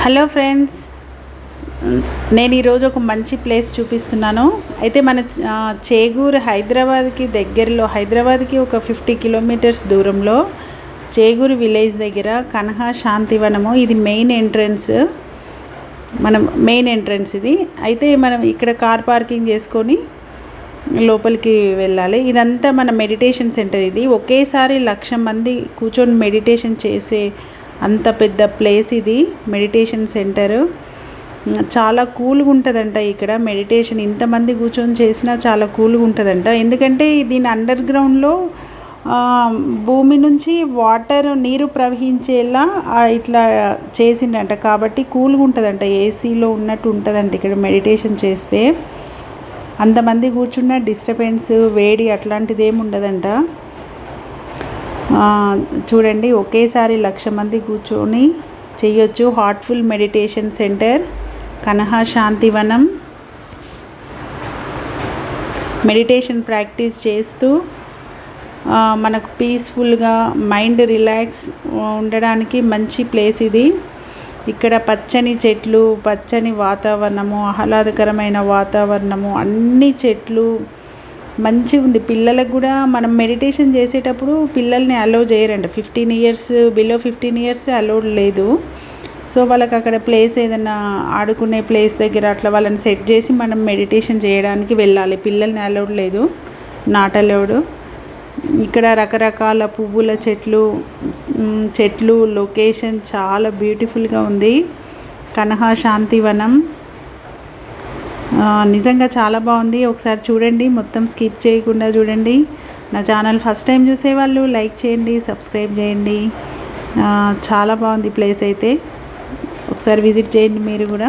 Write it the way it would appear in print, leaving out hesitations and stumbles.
Hello friends, నేను ఈరోజు ఒక మంచి ప్లేస్ చూపిస్తున్నాను. అయితే మన చేగూరు హైదరాబాద్కి దగ్గరలో, హైదరాబాద్కి ఒక 50 కిలోమీటర్స్ దూరంలో చేగూరు విలేజ్ దగ్గర కన్హా శాంతివనము. ఇది మెయిన్ ఎంట్రన్స్, మెయిన్ ఎంట్రన్స్ ఇది. అయితే మనం ఇక్కడ కార్ పార్కింగ్ చేసుకొని లోపలికి వెళ్ళాలి. ఇదంతా మన మెడిటేషన్ సెంటర్. ఇది ఒకేసారి 1,00,000 మంది కూర్చొని మెడిటేషన్ చేసే అంత పెద్ద ప్లేస్ ఇది. మెడిటేషన్ సెంటరు చాలా కూల్గా ఉంటుందంట. ఇక్కడ మెడిటేషన్ ఇంతమంది కూర్చొని చేసినా చాలా కూల్గా ఉంటుందంట. ఎందుకంటే దీని అండర్ గ్రౌండ్లో భూమి నుంచి నీరు ప్రవహించేలా ఇట్లా చేసిండంట. కాబట్టి కూల్గా ఉంటుందంట, ఏసీలో ఉన్నట్టు ఉంటుందంట ఇక్కడ మెడిటేషన్ చేస్తే. అంతమంది కూర్చున్న డిస్టర్బెన్స్, వేడి అట్లాంటిది ఏమి ఉండదంట. చూడండి, ఒకేసారి 1,00,000 మంది కూర్చొని చేయొచ్చు. Heartful meditation centre Kanha Shantivanam. Meditation practice చేస్తూ మనకు పీస్ఫుల్గా మైండ్ రిలాక్స్ ఉండడానికి మంచి ప్లేస్ ఇది. ఇక్కడ పచ్చని చెట్లు, పచ్చని వాతావరణము, ఆహ్లాదకరమైన వాతావరణము, అన్ని చెట్లు మంచిగా ఉంది. పిల్లలకు కూడా మనం మెడిటేషన్ చేసేటప్పుడు పిల్లల్ని అలౌ చేయరంట. 15 ఇయర్స్ బిలో 15 ఇయర్స్ అలౌడ్ లేదు. సో వాళ్ళకి అక్కడ ప్లేస్ ఏదైనా ఆడుకునే ప్లేస్ దగ్గర అట్లా వాళ్ళని సెట్ చేసి మనం మెడిటేషన్ చేయడానికి వెళ్ళాలి. పిల్లల్ని అలౌడ్ లేదు, నాట్ అలౌడ్. ఇక్కడ రకరకాల పువ్వుల చెట్లు లొకేషన్ చాలా బ్యూటిఫుల్గా ఉంది. కన్హా శాంతివనం నిజంగా చాలా బాగుంది. ఒకసారి చూడండి, మొత్తం స్కిప్ చేయకుండా చూడండి. నా ఛానల్ ఫస్ట్ టైం చూసేవాళ్ళు లైక్ చేయండి, సబ్స్క్రైబ్ చేయండి. చాలా బాగుంది ప్లేస్ అయితే. ఒకసారి విజిట్ చేయండి మీరు కూడా.